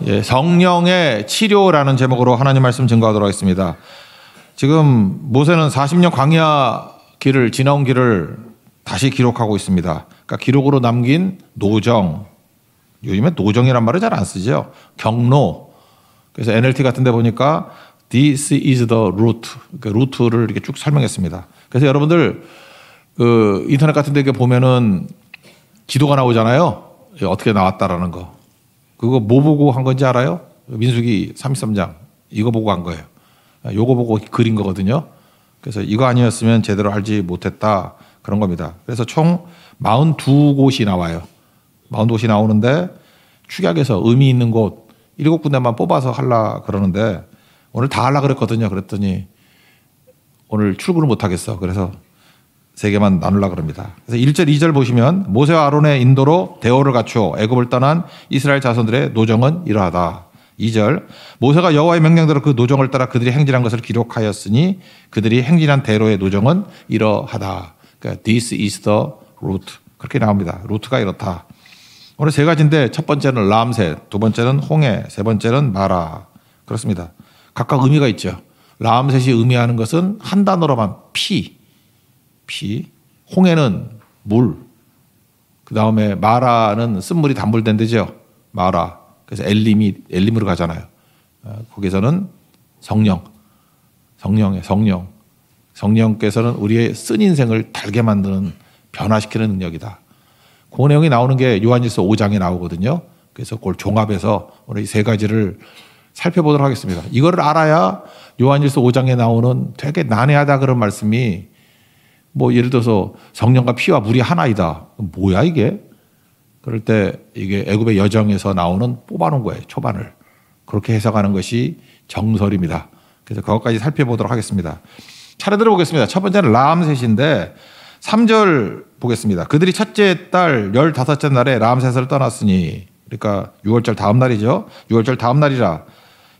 예, 성령의 치료라는 제목으로 하나님 말씀 증거하도록 하겠습니다. 지금 모세는 40년 광야 길을 지나온 길을 다시 기록하고 있습니다. 그러니까 기록으로 남긴 노정, 요즘에 노정이란 말을 잘 안 쓰죠. 경로. 그래서 NLT 같은 데 보니까 This is the route. 그러니까 루트를 이렇게 쭉 설명했습니다. 그래서 여러분들 그 인터넷 같은 데 보면은 지도가 나오잖아요. 어떻게 나왔다라는 거. 그거 뭐 보고 한 건지 알아요? 민수기 33장. 이거 보고 한 거예요. 요거 보고 그린 거거든요. 그래서 이거 아니었으면 제대로 알지 못했다. 그런 겁니다. 그래서 총 42곳이 나와요. 42곳이 나오는데 축약에서 의미 있는 곳 7군데만 뽑아서 하려 그러는데 오늘 다 하려 그랬거든요. 그랬더니 오늘 출근을 못 하겠어. 그래서 3개만 나누려 그럽니다. 그래서 1절, 2절 보시면 모세와 아론의 인도로 대오를 갖추어 애굽을 떠난 이스라엘 자손들의 노정은 이러하다. 2절 모세가 여호와의 명령대로 그 노정을 따라 그들이 행진한 것을 기록하였으니 그들이 행진한 대로의 노정은 이러하다. 그러니까 this is the route. 그렇게 나옵니다. 루트가 이렇다. 오늘 3가지인데 첫 번째는 람셋, 두 번째는 홍해, 세 번째는 마라. 그렇습니다. 각각 의미가 있죠. 람셋이 의미하는 것은 한 단어로만 피, 홍해는 물, 그 다음에 마라는 쓴물이 단물된 데죠. 마라. 그래서 엘림으로 가잖아요. 거기서는 성령께서는 우리의 쓴 인생을 달게 만드는 변화시키는 능력이다. 그 내용이 나오는 게 요한일서 5장에 나오거든요. 그래서 그걸 종합해서 오늘 이 3가지를 살펴보도록 하겠습니다. 이거를 알아야 요한일서 5장에 나오는 되게 난해하다 그런 말씀이 뭐 예를 들어서 성령과 피와 물이 하나이다. 뭐야 이게? 그럴 때 이게 애굽의 여정에서 나오는 뽑아놓은 거예요. 초반을. 그렇게 해석하는 것이 정설입니다. 그래서 그것까지 살펴보도록 하겠습니다. 차례대로 보겠습니다. 첫 번째는 람셋인데 3절 보겠습니다. 그들이 첫째 달 15째 날에 람셋을 떠났으니 그러니까 6월절 다음 날이죠. 6월절 다음 날이라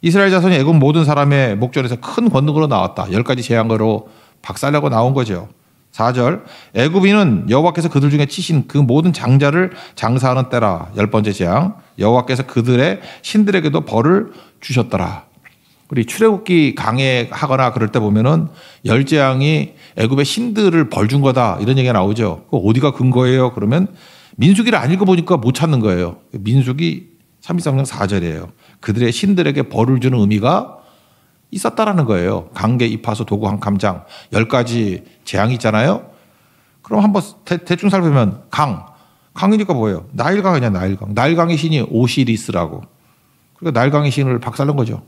이스라엘 자손이 애굽 모든 사람의 목전에서 큰 권능으로 나왔다. 10가지 재앙으로 박살내고 나온 거죠. 4절 애굽인은 여호와께서 그들 중에 치신 그 모든 장자를 장사하는 때라. 10번째 재앙 여호와께서 그들의 신들에게도 벌을 주셨더라. 우리 출애굽기 강해하거나 그럴 때 보면은 10재앙이 애굽의 신들을 벌 준 거다 이런 얘기가 나오죠. 그거 어디가 근거예요? 그러면 민수기를 안 읽어보니까 못 찾는 거예요. 민수기 33장 4절이에요. 그들의 신들에게 벌을 주는 의미가 있었다라는 거예요. 강계, 이파수, 도구, 한감장 10가지 재앙이 있잖아요. 그럼 한번 대충 살펴보면 강이니까 뭐예요? 나일강 아니야 나일강. 나일강의 신이 오시리스라고. 그러니까 나일강의 신을 박살낸 거죠.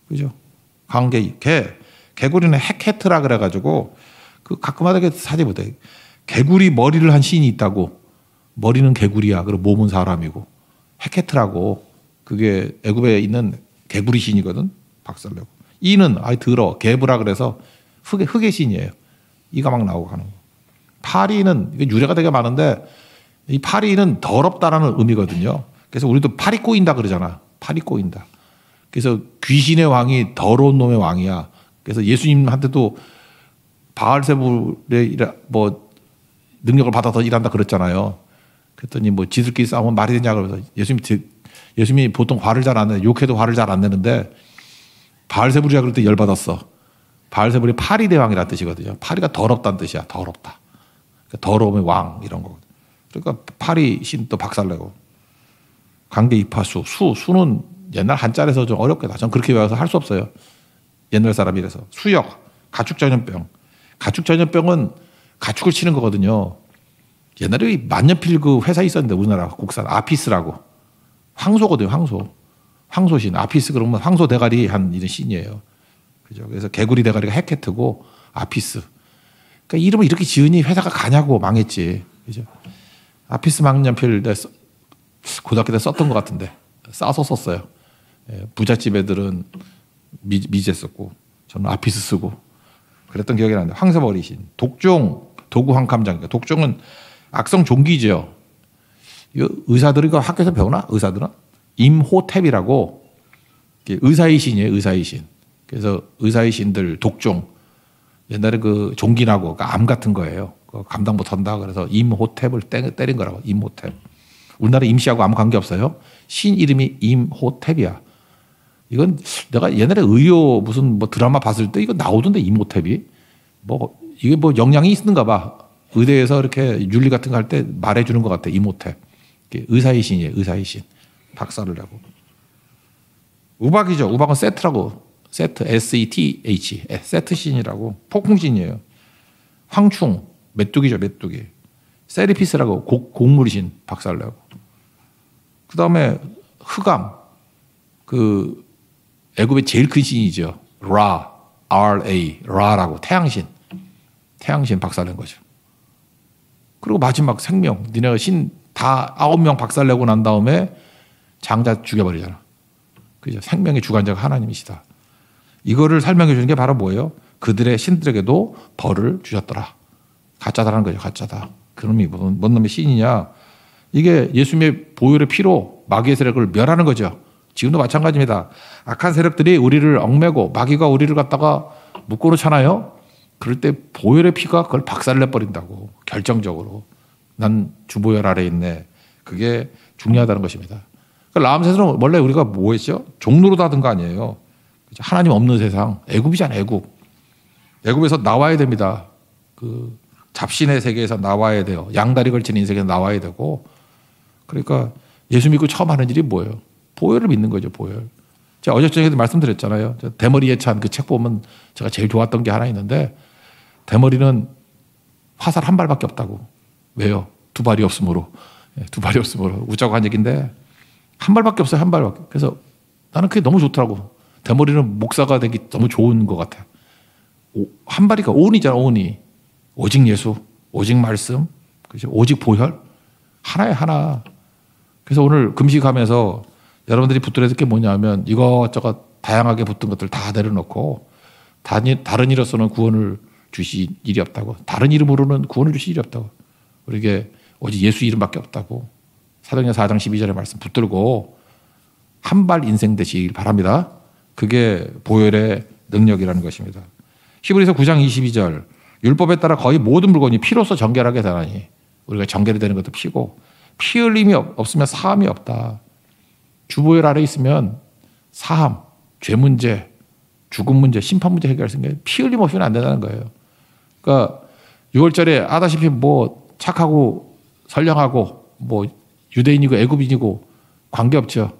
그죠? 강계, 개구리는 헤케트라 그래가지고 그 가끔하다 사지 못해. 개구리 머리를 한 신이 있다고. 머리는 개구리야. 그리고 몸은 사람이고. 헤케트라고. 그게 애굽에 있는 개구리 신이거든. 박살내고. 이는 들어 개부라 그래서 흑의 신이에요. 이가 막 나오고 하는 거. 파리는 이게 유래가 되게 많은데 이 파리는 더럽다라는 의미거든요. 그래서 우리도 파리 꼬인다 그러잖아. 파리 꼬인다. 그래서 귀신의 왕이 더러운 놈의 왕이야. 그래서 예수님한테도 바알세불의 뭐 능력을 받아서 일한다 그랬잖아요. 그랬더니 뭐 지들끼리 싸우면 말이 되냐 그러면서 예수님이 보통 화를 잘 안 내. 욕해도 화를 잘 안 내는데 바알세불이라 그럴 때 열받았어. 바알세불이 파리 대왕이라는 뜻이거든요. 파리가 더럽다는 뜻이야. 더럽다. 그러니까 더러움의 왕 이런 거. 그러니까 파리 신도 박살내고. 강계 이파수. 수는 옛날 한자에서 좀 어렵게 다. 전 그렇게 외워서 할 수 없어요. 옛날 사람이라서. 수역. 가축전염병. 가축전염병은 가축을 치는 거거든요. 옛날에 만년필 그 회사 있었는데 우리나라 국산 아피스라고. 황소거든요. 황소신. 아피스 그러면 황소 대가리 한 이런 신이에요. 그죠? 그래서 개구리 대가리가 헤케트고 아피스. 그러니까 이름을 이렇게 지으니 회사가 가냐고 망했지. 그죠? 아피스 만년필 고등학교 때 썼던 것 같은데 싸서 썼어요. 부잣집 애들은 미제 썼고 저는 아피스 쓰고 그랬던 기억이 나는데 황소머리신. 독종, 도구 한감장. 독종은 악성 종기죠. 의사들이 학교에서 배우나? 의사들은? 임호탭이라고 의사의 신이에요. 의사의 신. 그래서 의사의 신들 독종. 옛날에 그 종기나고 암 같은 거예요. 감당 못한다. 그래서 임호탭을 때린 거라고. 임호탭. 우리나라 임시하고 아무 관계 없어요. 신 이름이 임호탭이야. 이건 내가 옛날에 의료 무슨 뭐 드라마 봤을 때 이거 나오던데 임호탭이. 뭐 이게 뭐 영향이 있는가 봐. 의대에서 이렇게 윤리 같은 거 할 때 말해주는 것 같아. 임호탭. 의사의 신이에요. 의사의 신. 박사를 내고. 우박이죠. 우박은 세트라고. 세트. SETH. 세트 신이라고. 폭풍신이에요. 황충. 메뚜기죠. 메뚜기. 세리피스라고. 곡물의 신. 박사를 내고. 그 다음에 흑암. 그 애굽의 제일 큰 신이죠. 라. RA. 라라고. 태양신. 태양신 박사를 낸 거죠. 그리고 마지막 생명. 니네가 신 다 9명 박살 내고 난 다음에 장자 죽여버리잖아. 그죠? 생명의 주관자가 하나님이시다. 이거를 설명해 주는 게 바로 뭐예요? 그들의 신들에게도 벌을 주셨더라. 가짜다라는 거죠. 가짜다. 그놈이 뭔 놈의 신이냐. 이게 예수님의 보혈의 피로 마귀의 세력을 멸하는 거죠. 지금도 마찬가지입니다. 악한 세력들이 우리를 얽매고 마귀가 우리를 갖다가 묶어놓잖아요. 그럴 때 보혈의 피가 그걸 박살내버린다고. 결정적으로. 난 주보혈 아래에 있네. 그게 중요하다는 것입니다. 라암셋은 원래 우리가 뭐 했죠? 종로로 닫은 거 아니에요. 하나님 없는 세상. 애굽이잖아, 애굽. 애굽에서 나와야 됩니다. 그 잡신의 세계에서 나와야 돼요. 양다리 걸친 인생에서 나와야 되고. 그러니까 예수 믿고 처음 하는 일이 뭐예요? 보혈을 믿는 거죠, 보혈. 제가 어제 저녁에도 말씀드렸잖아요. 대머리에 찬 그 책 보면 제가 제일 좋았던 게 하나 있는데 대머리는 화살 한 발밖에 없다고. 왜요? 두 발이 없으므로. 두 발이 없으므로. 웃자고 한 얘기인데 한 발밖에 없어요. 한 발밖에. 그래서 나는 그게 너무 좋더라고. 대머리는 목사가 되기 너무 좋은 것 같아. 한 발이가 오은이잖아. 오은이. 오직 예수. 오직 말씀. 그죠? 오직 보혈. 하나에 하나. 그래서 오늘 금식하면서 여러분들이 붙들어야 될 게 뭐냐면 이것저것 다양하게 붙은 것들 다 내려놓고 다른 이로서는 구원을 주실 일이 없다고. 다른 이름으로는 구원을 주실 일이 없다고. 우리에게 오직 예수 이름밖에 없다고. 사도행전 4장 12절의 말씀 붙들고 한 발 인생 되시길 바랍니다. 그게 보혈의 능력이라는 것입니다. 히브리서 9장 22절 율법에 따라 거의 모든 물건이 피로써 정결하게 되나니 우리가 정결이 되는 것도 피고 피 흘림이 없으면 사함이 없다. 주보혈 아래 있으면 사함, 죄 문제, 죽음 문제, 심판 문제 해결할 수 있는 게 피 흘림 없이는 안 된다는 거예요. 그러니까 6월절에 아다시피 뭐 착하고 선량하고 뭐 유대인이고 애굽인이고 관계없죠.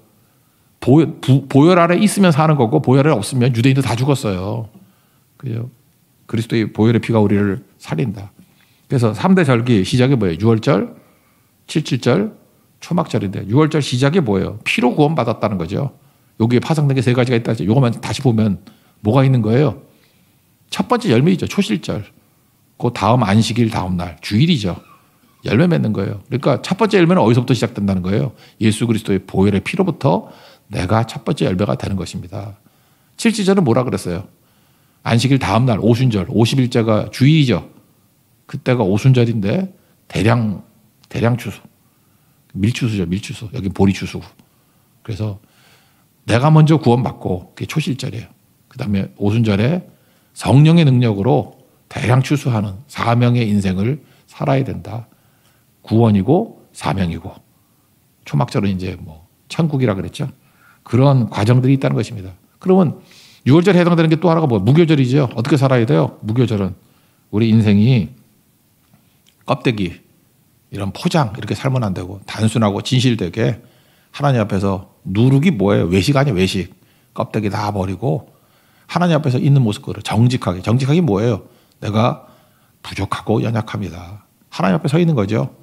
보혈 아래 있으면 사는 거고 보혈 아래 없으면 유대인도 다 죽었어요. 그죠? 그리스도의 보혈의 피가 우리를 살린다. 그래서 3대 절기 시작이 뭐예요? 6월절, 7.7절, 초막절인데 6월절 시작이 뭐예요? 피로 구원받았다는 거죠. 여기에 파생된 게 3가지가 있다. 이거만 다시 보면 뭐가 있는 거예요? 첫 번째 열매이죠. 초실절. 그 다음 안식일 다음 날 주일이죠. 열매 맺는 거예요. 그러니까 첫 번째 열매는 어디서부터 시작된다는 거예요? 예수 그리스도의 보혈의 피로부터 내가 첫 번째 열매가 되는 것입니다. 7지절은 뭐라 그랬어요? 안식일 다음 날 오순절, 50일째가 주일이죠. 그때가 오순절인데 대량 추수. 밀추수죠. 밀추수. 여기 보리추수. 그래서 내가 먼저 구원받고 그게 초실절이에요. 그다음에 오순절에 성령의 능력으로 대량 추수하는 사명의 인생을 살아야 된다. 구원이고 사명이고 초막절은 이제 뭐 천국이라 그랬죠. 그런 과정들이 있다는 것입니다. 그러면 6월절에 해당되는 게 또 하나가 뭐 무교절이죠. 어떻게 살아야 돼요? 무교절은 우리 인생이 껍데기 이런 포장 이렇게 살면 안 되고 단순하고 진실되게 하나님 앞에서 누룩이 뭐예요? 외식 아니에요? 외식. 껍데기 다 버리고 하나님 앞에서 있는 모습 그대로 정직하게. 정직하게 뭐예요? 내가 부족하고 연약합니다. 하나님 앞에 서 있는 거죠.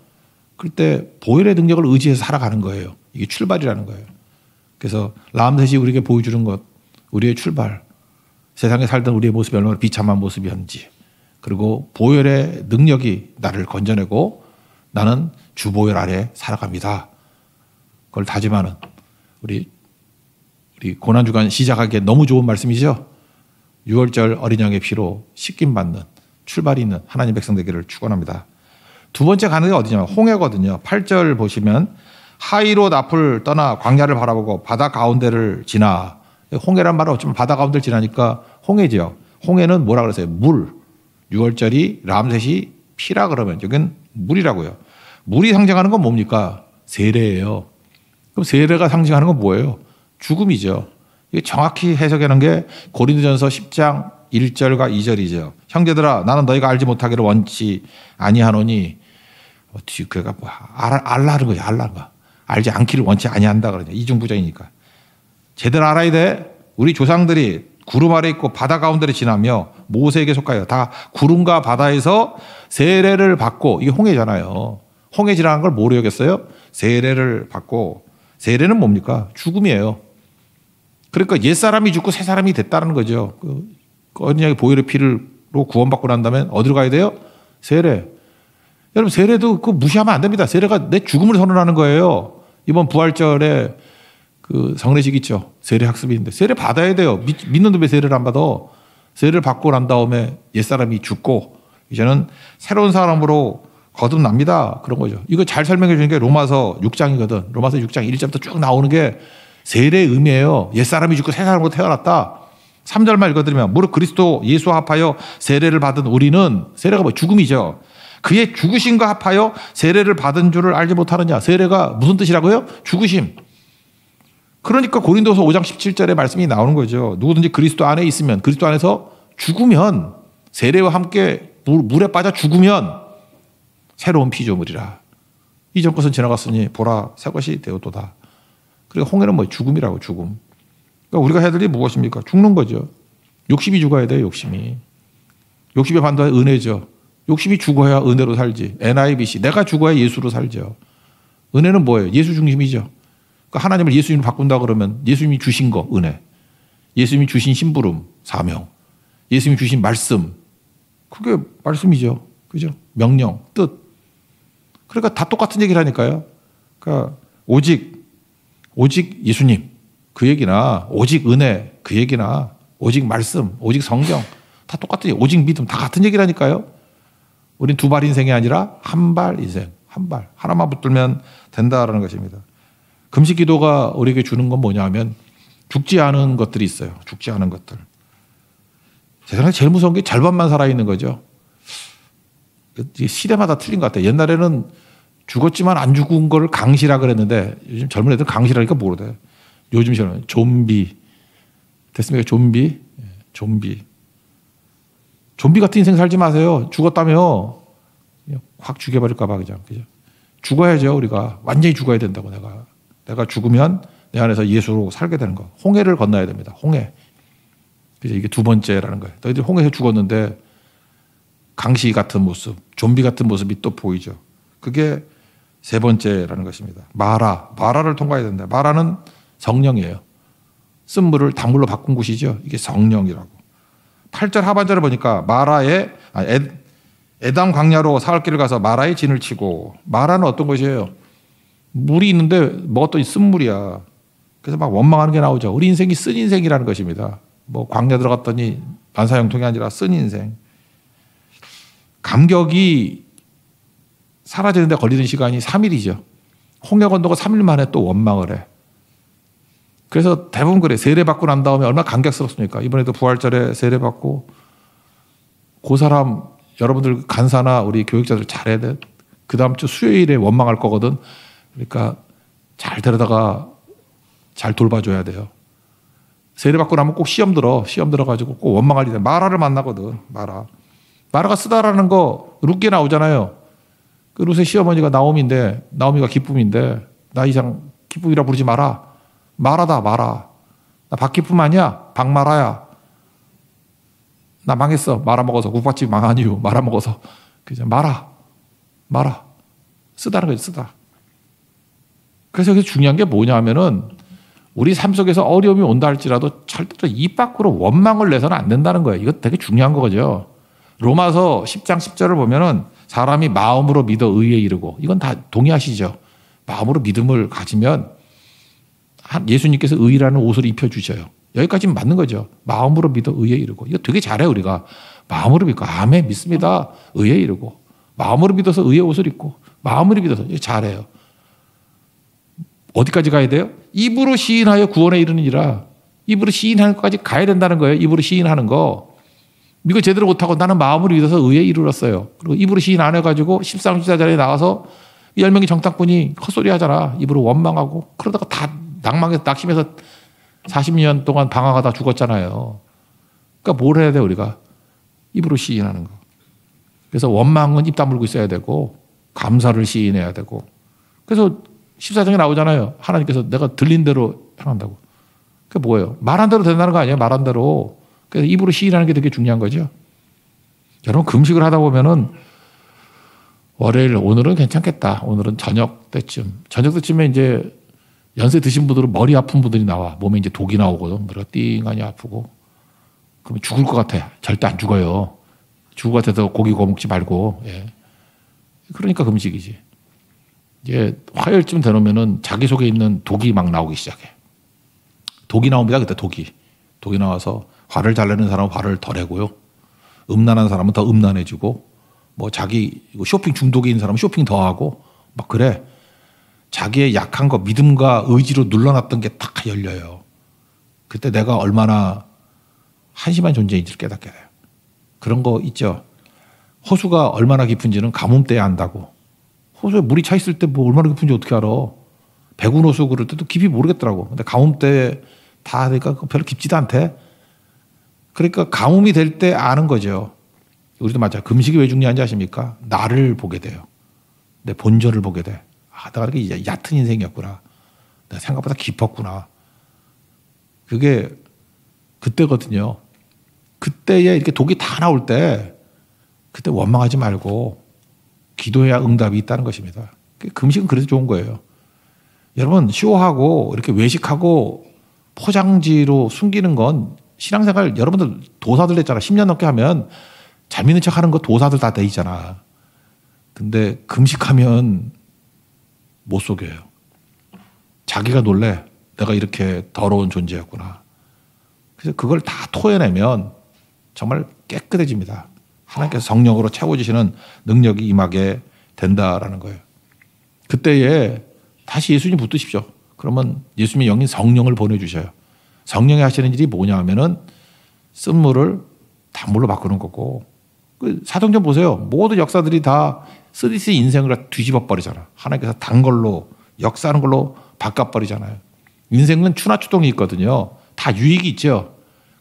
그때 보혈의 능력을 의지해서 살아가는 거예요. 이게 출발이라는 거예요. 그래서 라암셋이 우리에게 보여주는 것, 우리의 출발. 세상에 살던 우리의 모습이 얼마나 비참한 모습이었는지. 그리고 보혈의 능력이 나를 건져내고 나는 주보혈 아래 살아갑니다. 그걸 다짐하는 우리 고난주간 시작하기에 너무 좋은 말씀이죠. 6월절 어린 양의 피로 씻김 받는 출발이 있는 하나님 백성 되기를 축원합니다. 두 번째 가는 게 어디냐면 홍해거든요. 8절 보시면 하이로 납을 떠나 광야를 바라보고 바다 가운데를 지나. 홍해란 말은 어쩌면 바다 가운데를 지나니까 홍해죠. 홍해는 뭐라 그랬어요? 물. 6월절이 람셋이 피라 그러면 여긴 물이라고요. 물이 상징하는 건 뭡니까? 세례예요. 그럼 세례가 상징하는 건 뭐예요? 죽음이죠. 이게 정확히 해석하는 게 고린도전서 10장 1절과 2절이죠. 형제들아 나는 너희가 알지 못하기를 원치 아니하노니 그가 뭐 알라는 거죠. 알라는 거. 알지 않기를 원치 아니한다 그러죠. 이중부정이니까. 제대로 알아야 돼. 우리 조상들이 구름 아래 있고 바다 가운데를 지나며 모세에게 속하여 다 구름과 바다에서 세례를 받고 이게 홍해잖아요. 홍해 지나간 걸 뭐로 여겼어요? 세례를 받고 세례는 뭡니까? 죽음이에요. 그러니까 옛사람이 죽고 새사람이 됐다는 거죠. 언약의 보혈의 피로 구원받고 난 다음에 어디로 가야 돼요? 세례. 여러분 세례도 그거 무시하면 안 됩니다. 세례가 내 죽음을 선언하는 거예요. 이번 부활절에 그 성례식 있죠. 세례 학습인데 세례 받아야 돼요. 믿는데 왜 세례를 안 받아? 세례를 받고 난 다음에 옛사람이 죽고 이제는 새로운 사람으로 거듭납니다. 그런 거죠. 이거 잘 설명해 주는 게 로마서 6장이거든. 로마서 6장 1절부터 쭉 나오는 게 세례의 의미예요. 옛사람이 죽고 새 사람으로 태어났다. 3절만 읽어드리면 무릇 그리스도 예수와 합하여 세례를 받은 우리는 세례가 뭐 죽음이죠. 그의 죽으심과 합하여 세례를 받은 줄을 알지 못하느냐. 세례가 무슨 뜻이라고요? 죽으심. 그러니까 고린도서 5장 17절에 말씀이 나오는 거죠. 누구든지 그리스도 안에 있으면 그리스도 안에서 죽으면 세례와 함께 물에 빠져 죽으면 새로운 피조물이라. 이전 것은 지나갔으니 보라 새 것이 되었도다. 그리고 홍해는 뭐 죽음이라고 죽음. 그러니까 우리가 해야 될 일이 무엇입니까? 죽는 거죠. 욕심이 죽어야 돼요. 욕심이. 욕심의 반대가 은혜죠. 욕심이 죽어야 은혜로 살지. NIBC 내가 죽어야 예수로 살죠. 은혜는 뭐예요? 예수 중심이죠. 그러니까 하나님을 예수님으로 바꾼다 그러면 예수님이 주신 거 은혜. 예수님이 주신 심부름 사명. 예수님이 주신 말씀. 그게 말씀이죠. 그죠? 명령, 뜻. 그러니까 다 똑같은 얘기를 하니까요. 그러니까 오직 예수님 그 얘기나 오직 은혜 그 얘기나 오직 말씀, 오직 성경 다 똑같은 얘기. 오직 믿음 다 같은 얘기라니까요. 우린 두 발 인생이 아니라 한 발 인생. 한 발. 하나만 붙들면 된다라는 것입니다. 금식 기도가 우리에게 주는 건 뭐냐 하면 죽지 않은 것들이 있어요. 죽지 않은 것들. 세상에 제일 무서운 게 절반만 살아있는 거죠. 시대마다 틀린 것 같아요. 옛날에는 죽었지만 안 죽은 걸 강시라 그랬는데 요즘 젊은 애들 강시라니까 모르대. 요즘 시대는 좀비. 됐습니까? 좀비. 좀비. 좀비 같은 인생 살지 마세요. 죽었다며 확 죽여버릴까 봐 그죠. 죽어야죠. 우리가 완전히 죽어야 된다고 내가 죽으면 내 안에서 예수로 살게 되는 거. 홍해를 건너야 됩니다. 홍해. 그래서 이게 두 번째라는 거예요. 너희들 홍해에서 죽었는데 강시 같은 모습, 좀비 같은 모습이 또 보이죠. 그게 세 번째라는 것입니다. 마라를 통과해야 된다. 마라는 성령이에요. 쓴물을 단물로 바꾼 곳이죠. 이게 성령이라고. 8절 하반절을 보니까 에담 광야로 사흘 길을 가서 마라의 진을 치고 마라는 어떤 것이에요? 물이 있는데 먹었더니 쓴물이야. 그래서 막 원망하는 게 나오죠. 우리 인생이 쓴 인생이라는 것입니다. 뭐 광야 들어갔더니 반사형통이 아니라 쓴 인생. 감격이 사라지는데 걸리는 시간이 3일이죠. 홍해 건너고 3일 만에 또 원망을 해. 그래서 대부분 그래. 세례받고 난 다음에 얼마나 감격스럽습니까? 이번에도 부활절에 세례받고 그 사람 여러분들 간사나 우리 교육자들 잘해야 돼. 그 다음 주 수요일에 원망할 거거든. 그러니까 잘 데려다가 잘 돌봐줘야 돼요. 세례받고 나면 꼭 시험 들어가지고 꼭 원망할 일이 마라를 만나거든. 마라가 쓰다라는 거 룻게 나오잖아요. 그 룻의 시어머니가 나오미가 기쁨인데 나 이상 기쁨이라 부르지 마라. 마라다 마라. 나 박기쁨 아니야. 박마라야. 나 망했어. 마라 먹어서. 국밥집 망한 이유 마라 먹어서. 그죠? 마라. 쓰다는 거지 쓰다. 그래서 여기서 중요한 게 뭐냐 하면은 우리 삶 속에서 어려움이 온다 할지라도 절대로 입 밖으로 원망을 내서는 안 된다는 거예요. 이거 되게 중요한 거죠. 로마서 10장 10절을 보면은 사람이 마음으로 믿어 의에 이르고 이건 다 동의하시죠. 마음으로 믿음을 가지면 예수님께서 의라는 옷을 입혀주셔요. 여기까지는 맞는 거죠. 마음으로 믿어 의에 이르고. 이거 되게 잘해요 우리가. 마음으로 믿고 아멘 믿습니다. 의에 이르고. 마음으로 믿어서 의의 옷을 입고. 마음으로 믿어서 이거 잘해요. 어디까지 가야 돼요? 입으로 시인하여 구원에 이르느니라. 입으로 시인하는 것까지 가야 된다는 거예요. 입으로 시인하는 거. 이거 제대로 못하고 나는 마음으로 믿어서 의에 이르렀어요. 그리고 입으로 시인 안 해가지고 13, 14절에 나와서 10명의 정탐꾼이 헛소리 하잖아. 입으로 원망하고. 그러다가 다 낭망해서 낙심해서 40년 동안 방황하다 죽었잖아요. 그러니까 뭘 해야 돼 우리가? 입으로 시인하는 거. 그래서 원망은 입 다물고 있어야 되고 감사를 시인해야 되고. 그래서 14장에 나오잖아요. 하나님께서 내가 들린 대로 행한다고. 그게 뭐예요? 말한 대로 된다는 거 아니에요? 말한 대로. 그래서 입으로 시인하는 게 되게 중요한 거죠. 여러분 금식을 하다 보면은 월요일 오늘은 괜찮겠다. 오늘은 저녁 때쯤에 이제 연세 드신 분들은 머리 아픈 분들이 나와. 몸에 이제 독이 나오거든. 머리가 띵하니 아프고. 그러면 죽을 것 같아. 절대 안 죽어요. 죽을 것 같아서 고기 구워 먹지 말고. 예. 그러니까 금식이지. 이제 화요일쯤 되놓으면은 자기 속에 있는 독이 막 나오기 시작해. 독이 나옵니다. 그때 독이 나와서 화를 잘 내는 사람은 화를 덜 내고요. 음란한 사람은 더 음란해지고, 뭐 자기 쇼핑 중독이 있는 사람은 쇼핑 더 하고, 막 그래. 자기의 약한 거 믿음과 의지로 눌러놨던 게 딱 열려요. 그때 내가 얼마나 한심한 존재인지를 깨닫게 돼요. 그런 거 있죠. 호수가 얼마나 깊은지는 가뭄 때에 안다고. 호수에 물이 차 있을 때 뭐 얼마나 깊은지 어떻게 알아. 백운 호수 그럴 때도 깊이 모르겠더라고. 근데 가뭄 때에 다 하니까 별로 깊지도 않대. 그러니까 가뭄이 될 때 아는 거죠. 우리도 맞아요. 금식이 왜 중요한지 아십니까? 나를 보게 돼요. 내 본전을 보게 돼. 아, 내가 이렇게 얕은 인생이었구나. 내가 생각보다 깊었구나. 그게 그때거든요. 그때에 이렇게 독이 다 나올 때 그때 원망하지 말고 기도해야 응답이 있다는 것입니다. 금식은 그래서 좋은 거예요. 여러분 쇼하고 이렇게 외식하고 포장지로 숨기는 건 신앙생활 여러분들 도사들 됐잖아. 10년 넘게 하면 잘 믿는 척하는 거 도사들 다 돼 있잖아. 근데 금식하면 못 속여요. 자기가 놀래. 내가 이렇게 더러운 존재였구나. 그래서 그걸 다 토해내면 정말 깨끗해집니다. 하나님께서 성령으로 채워주시는 능력이 임하게 된다라는 거예요. 그때에 다시 예수님 붙드십시오. 그러면 예수님의 영인 성령을 보내주셔요. 성령이 하시는 일이 뭐냐 하면은 쓴물을 단물로 바꾸는 거고. 사도행전 보세요. 모든 역사들이 다 쓰디스 인생을 뒤집어 버리잖아. 하나님께서 단 걸로 역사하는 걸로 바꿔버리잖아요. 인생은 추나추동이 있거든요. 다 유익이 있죠.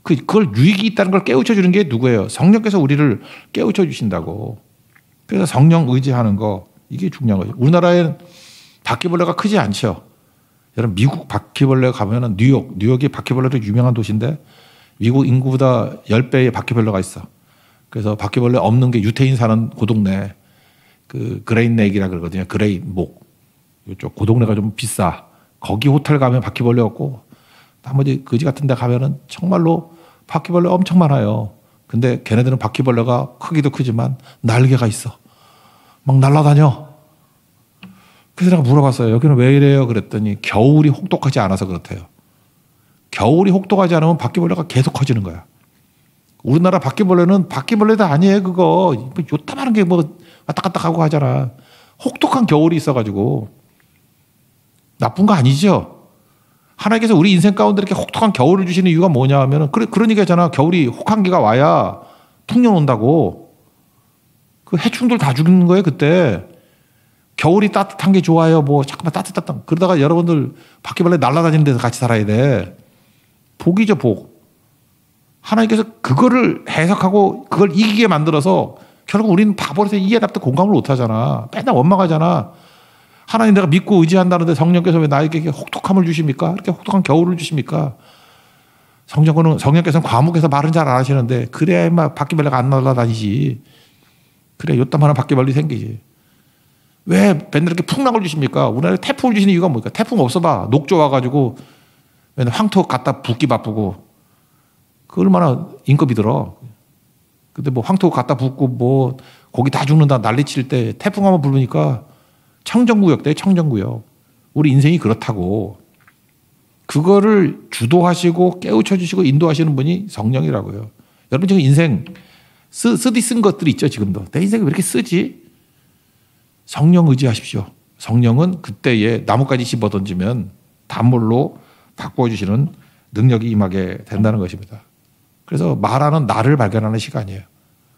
그걸 유익이 있다는 걸 깨우쳐 주는 게 누구예요? 성령께서 우리를 깨우쳐 주신다고. 그래서 성령 의지하는 거 이게 중요한 거죠. 우리나라에는 바퀴벌레가 크지 않죠. 여러분 미국 바퀴벌레 가면은 뉴욕이 바퀴벌레로 유명한 도시인데 미국 인구보다 10배의 바퀴벌레가 있어. 그래서 바퀴벌레 없는 게 유태인 사는 그 동네 그 그레인넥이라 그러거든요. 그레인목 이쪽 그 동네가 좀 비싸. 거기 호텔 가면 바퀴벌레 없고 나머지 거지 같은 데 가면은 정말로 바퀴벌레 엄청 많아요. 근데 걔네들은 바퀴벌레가 크기도 크지만 날개가 있어. 막 날아다녀. 그래서 내가 물어봤어요. 여기는 왜 이래요? 그랬더니 겨울이 혹독하지 않아서 그렇대요. 겨울이 혹독하지 않으면 바퀴벌레가 계속 커지는 거야. 우리나라 바퀴벌레는 바퀴벌레도 아니에요. 그거 요따만한 게 뭐 왔다 갔다 하고 하잖아. 혹독한 겨울이 있어가지고 나쁜 거 아니죠. 하나님께서 우리 인생 가운데 이렇게 혹독한 겨울을 주시는 이유가 뭐냐 하면은 그런 얘기잖아. 겨울이 혹한기가 와야 풍년 온다고. 그 해충들 다 죽는 거예요 그때. 겨울이 따뜻한 게 좋아요. 뭐 잠깐만 따뜻한 그러다가 여러분들 바퀴벌레 날아다니는 데서 같이 살아야 돼. 복이죠 복. 하나님께서 그거를 해석하고 그걸 이기게 만들어서 결국 우리는 바보라서 이해 답도 공감을 못 하잖아. 맨날 원망하잖아. 하나님 내가 믿고 의지한다는데 성령께서 왜 나에게 혹독함을 주십니까? 이렇게 혹독한 겨울을 주십니까? 성령께서는 과묵해서 말은 잘 안 하시는데 그래야 막 바퀴벌레가 안 날아다니지. 그래 요따만한 바퀴벌레 생기지. 왜 맨날 이렇게 풍랑을 주십니까? 우리나라에 태풍을 주시는 이유가 뭘까? 태풍 없어봐. 녹조 와가지고 맨날 황토 갖다 붓기 바쁘고 그 얼마나 인건비 들어. 근데 뭐 황토 갖다 붓고 뭐 고기 다 죽는다 난리칠 때 태풍 한번 불으니까 청정구역 돼 청정구역. 우리 인생이 그렇다고. 그거를 주도하시고 깨우쳐 주시고 인도하시는 분이 성령이라고요. 여러분 지금 인생 쓰디 쓴 것들이 있죠 지금도. 내 인생이 왜 이렇게 쓰지? 성령 의지하십시오. 성령은 그때에 나뭇가지 씹어 던지면 단물로 바꾸어 주시는 능력이 임하게 된다는 것입니다. 그래서 말하는 나를 발견하는 시간이에요.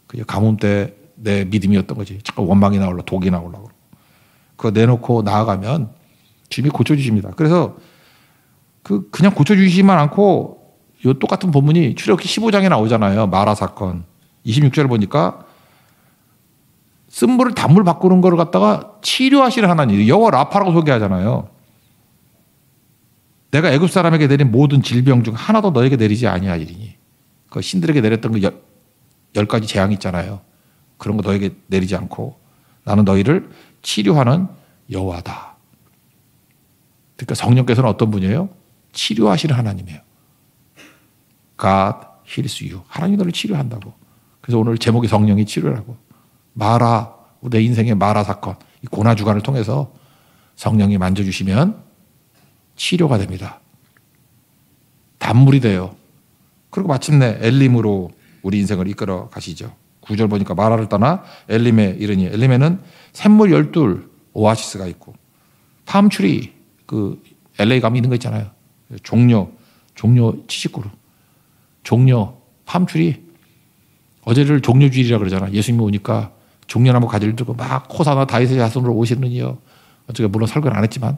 그게 가뭄 때 내 믿음이었던 거지. 자꾸 원망이 나오려고 독이 나오려고. 그거 내놓고 나아가면 주님이 고쳐주십니다. 그래서 그냥 고쳐주시지만 않고 요 똑같은 본문이 출애굽기 15장에 나오잖아요. 마라 사건. 26절을 보니까 쓴물을 단물 바꾸는 거를 갖다가 치료하시는 하나님, 여호와 라파라고 소개하잖아요. 내가 애굽 사람에게 내린 모든 질병 중 하나도 너에게 내리지 아니하리니. 그 신들에게 내렸던 그 10가지 재앙 있잖아요. 그런 거 너에게 내리지 않고 나는 너희를 치료하는 여호와다. 그러니까 성령께서는 어떤 분이에요? 치료하시는 하나님이에요. God heals you. 하나님이 너를 치료한다고. 그래서 오늘 제목이 성령이 치료라고. 마라, 내 인생의 마라 사건, 이 고난주간을 통해서 성령이 만져주시면 치료가 됩니다. 단물이 돼요. 그리고 마침내 엘림으로 우리 인생을 이끌어 가시죠. 9절 보니까 마라를 떠나 엘림에 이르니, 엘림에는 샘물 12 오아시스가 있고 팜추리, 그 LA 가면 있는 거 있잖아요. 종려 70그루. 종려, 팜추리. 어제를 종려주일이라 그러잖아. 예수님이 오니까 종려나무 가지를 들고 막 호사나 다윗의 자손으로 오시느니요. 어떻게 물론 설교는 안 했지만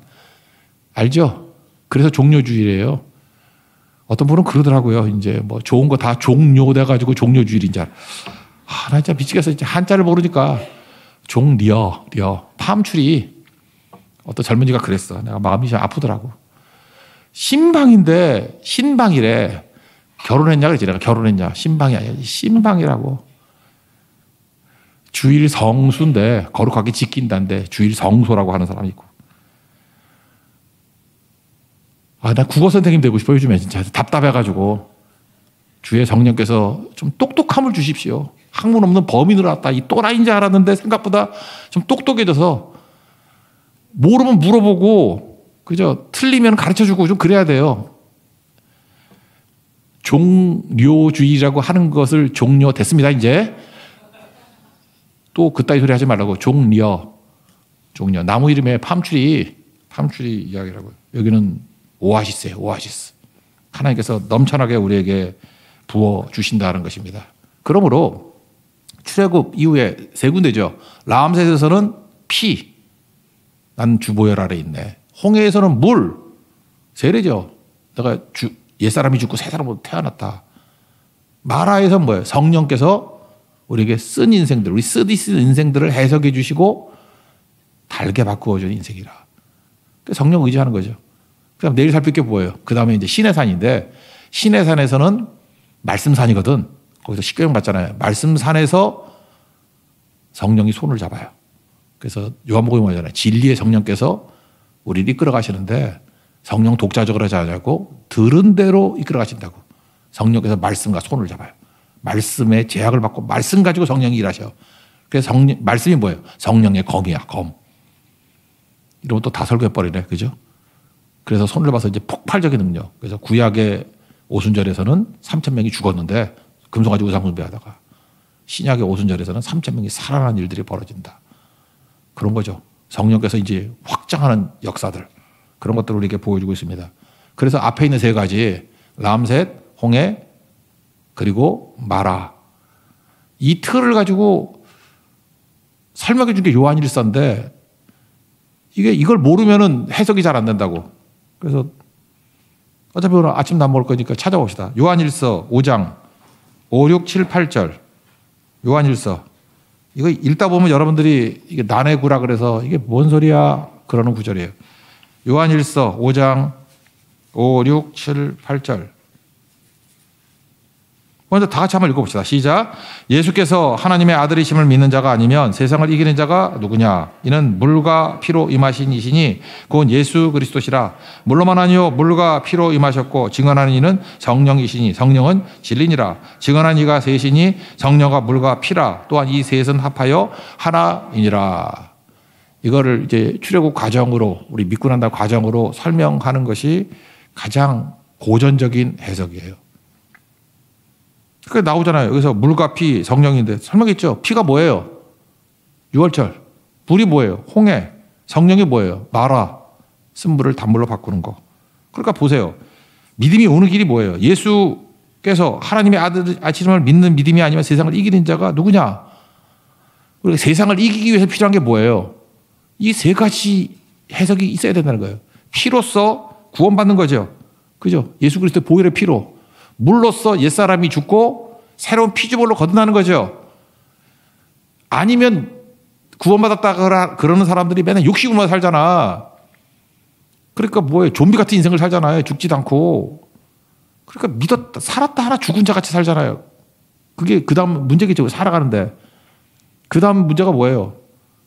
알죠? 그래서 종려주일이에요. 어떤 분은 그러더라고요. 이제 뭐 좋은 거 다 종료돼가지고 종려주일인 줄. 나 진짜 미치겠어. 진짜 한자를 모르니까 종려, 팜추리. 어떤 젊은이가 그랬어. 내가 마음이 좀 아프더라고. 신방인데 신방이래. 결혼했냐 그랬지. 내가 결혼했냐. 신방이 아니야. 신방이라고. 주일 성수인데 거룩하게 지킨다는데 주일 성소라고 하는 사람이 있고. 나 국어 선생님 되고 싶어 요즘에 진짜 답답해가지고. 주의 성령께서 좀 똑똑함을 주십시오. 학문 없는 범이 늘어났다. 이 또라이인 줄 알았는데 생각보다 좀 똑똑해져서 모르면 물어보고 그죠? 틀리면 가르쳐주고 좀 그래야 돼요. 종료주의라고 하는 것을 종료됐습니다. 이제 또 그따위 소리 하지 말라고. 종려. 나무 이름에 팜추리 이야기라고요. 여기는 오아시스예요. 오아시스. 하나님께서 넘쳐나게 우리에게 부어주신다는 것입니다. 그러므로 출애굽 이후에 세 군데죠. 라암셋에서는 피. 난 주보혈 아래 있네. 홍해에서는 물. 세례죠. 내가 옛사람이 죽고 새 사람으로 태어났다. 마라에서는 뭐예요? 성령께서 우리에게 쓴 인생들, 우리 쓰디쓴 인생들을 해석해 주시고 달게 바꾸어준 인생이라. 성령 의지하는 거죠. 그다음 내일 살필 게 뭐예요? 그 다음에 이제 시내산인데, 시내산에서는 말씀산이거든. 거기서 십계명 받잖아요. 말씀산에서 성령이 손을 잡아요. 그래서 요한복음에 말하잖아요. 진리의 성령께서 우리를 이끌어 가시는데 성령 독자적으로 하지 않고 들은 대로 이끌어 가신다고. 성령께서 말씀과 손을 잡아요. 말씀의 제약을 받고 말씀 가지고 성령이 일하셔. 그래서 말씀이 뭐예요? 성령의 검이야, 검. 이러면 또 다 설교해버리네. 그죠? 그래서 손을 봐서 이제 폭발적인 능력. 그래서 구약의 오순절에서는 3,000명이 죽었는데 금송 가지고 우상 숭배하다가, 신약의 오순절에서는 3,000명이 살아난 일들이 벌어진다. 그런 거죠. 성령께서 이제 확장하는 역사들, 그런 것들을 우리에게 보여주고 있습니다. 그래서 앞에 있는 세 가지, 람셋, 홍해, 그리고 마라, 이 틀을 가지고 설명해 준 게 요한일서인데 이걸 모르면은 해석이 잘 안 된다고. 그래서 어차피 오늘 아침도 안 먹을 거니까 찾아봅시다. 요한일서 5장 5, 6, 7, 8절. 요한일서. 이거 읽다 보면 여러분들이 이게 난해구라 그래서 이게 뭔 소리야? 그러는 구절이에요. 요한일서 5장 5, 6, 7, 8절. 먼저 다 같이 한번 읽어봅시다. 시작. 예수께서 하나님의 아들이심을 믿는 자가 아니면 세상을 이기는 자가 누구냐? 이는 물과 피로 임하신 이시니 그건 예수 그리스도시라. 물로만 아니요 물과 피로 임하셨고 증언하는 이는 성령이시니 성령은 진리니라. 증언한 이가 셋이니 성령과 물과 피라. 또한 이 셋은 합하여 하나이니라. 이거를 이제 출애굽 과정으로, 우리 믿고 난 다음 과정으로 설명하는 것이 가장 고전적인 해석이에요. 그게 나오잖아요. 여기서 물과 피, 성령인데 설명했죠. 피가 뭐예요? 유월절. 물이 뭐예요? 홍해. 성령이 뭐예요? 마라. 쓴물을 단물로 바꾸는 거. 그러니까 보세요. 믿음이 오는 길이 뭐예요? 예수께서 하나님의 아들이심을 믿는 믿음이 아니면 세상을 이기는 자가 누구냐? 우리가 세상을 이기기 위해서 필요한 게 뭐예요? 이 세 가지 해석이 있어야 된다는 거예요. 피로써 구원받는 거죠. 그죠? 예수 그리스도의 보혈의 피로. 물로써 옛사람이 죽고 새로운 피조물로 거듭나는 거죠. 아니면 구원받았다 그러는 사람들이 맨날 욕심으로만 살잖아. 그러니까 뭐예요? 좀비 같은 인생을 살잖아요. 죽지도 않고. 그러니까 믿었다, 살았다 하나 죽은 자 같이 살잖아요. 그게 그 다음 문제겠죠. 살아가는데. 그 다음 문제가 뭐예요?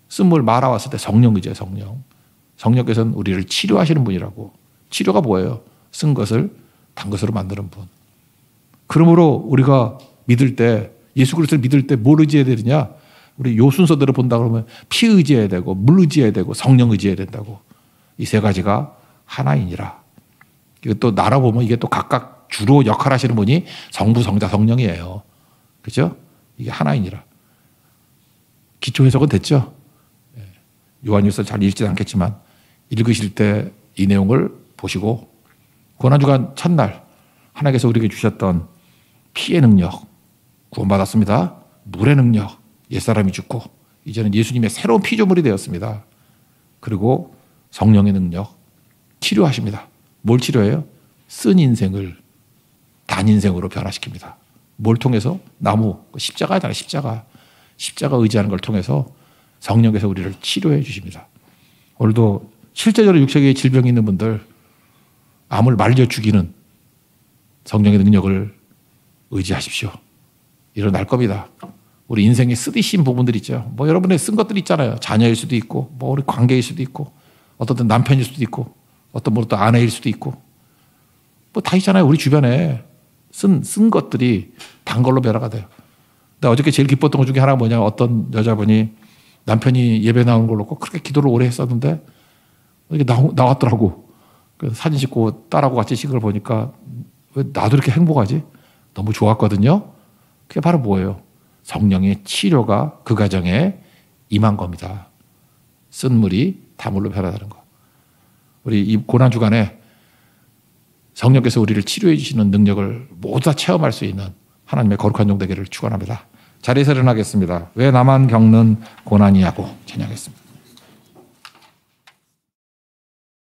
쓴물 말아왔을 때 성령 의지예요. 성령. 성령께서는 우리를 치료하시는 분이라고. 치료가 뭐예요? 쓴 것을 단 것으로 만드는 분. 그러므로 우리가 믿을 때, 예수 그리스도를 믿을 때 뭘 의지해야 되느냐? 우리 요 순서대로 본다 그러면 피 의지해야 되고 물 의지해야 되고 성령 의지해야 된다고. 이 세 가지가 하나이니라. 이거 또 나눠보면 이게 또 각각 주로 역할하시는 분이 성부, 성자, 성령이에요. 그죠? 이게 하나이니라. 기초 해석은 됐죠? 요한일서 잘 읽지 않겠지만 읽으실 때 이 내용을 보시고 고난주간 첫날 하나님께서 우리에게 주셨던 피의 능력 구원받았습니다. 물의 능력 옛사람이 죽고 이제는 예수님의 새로운 피조물이 되었습니다. 그리고 성령의 능력 치료하십니다. 뭘 치료해요? 쓴 인생을 단 인생으로 변화시킵니다. 뭘 통해서? 나무 십자가잖아요. 십자가 의지하는 걸 통해서 성령께서 우리를 치료해 주십니다. 오늘도 실제적으로 육체의 질병이 있는 분들 암을 말려 죽이는 성령의 능력을 의지하십시오. 일어날 겁니다. 우리 인생에 쓰디신 부분들 있죠. 뭐 여러분의 쓴 것들 있잖아요. 자녀일 수도 있고 뭐 우리 관계일 수도 있고 어떤 때는 남편일 수도 있고 어떤 분은 또 아내일 수도 있고 뭐 다 있잖아요. 우리 주변에 쓴 것들이 단 걸로 변화가 돼요. 근데 어저께 제일 기뻤던 것 중에 하나가 뭐냐면 어떤 여자분이 남편이 예배 나오는 걸 놓고 그렇게 기도를 오래 했었는데 이게 나왔더라고. 그래서 사진 찍고 딸하고 같이 찍은 걸 보니까 왜 나도 이렇게 행복하지? 너무 좋았거든요. 그게 바로 뭐예요? 성령의 치료가 그 가정에 임한 겁니다. 쓴 물이 다물로 변하다는 거. 우리 이 고난주간에 성령께서 우리를 치료해 주시는 능력을 모두 다 체험할 수 있는 하나님의 거룩한 종 되기를 축원합니다. 자리에서 일어나겠습니다. 왜 나만 겪는 고난이냐고 찬양했습니다.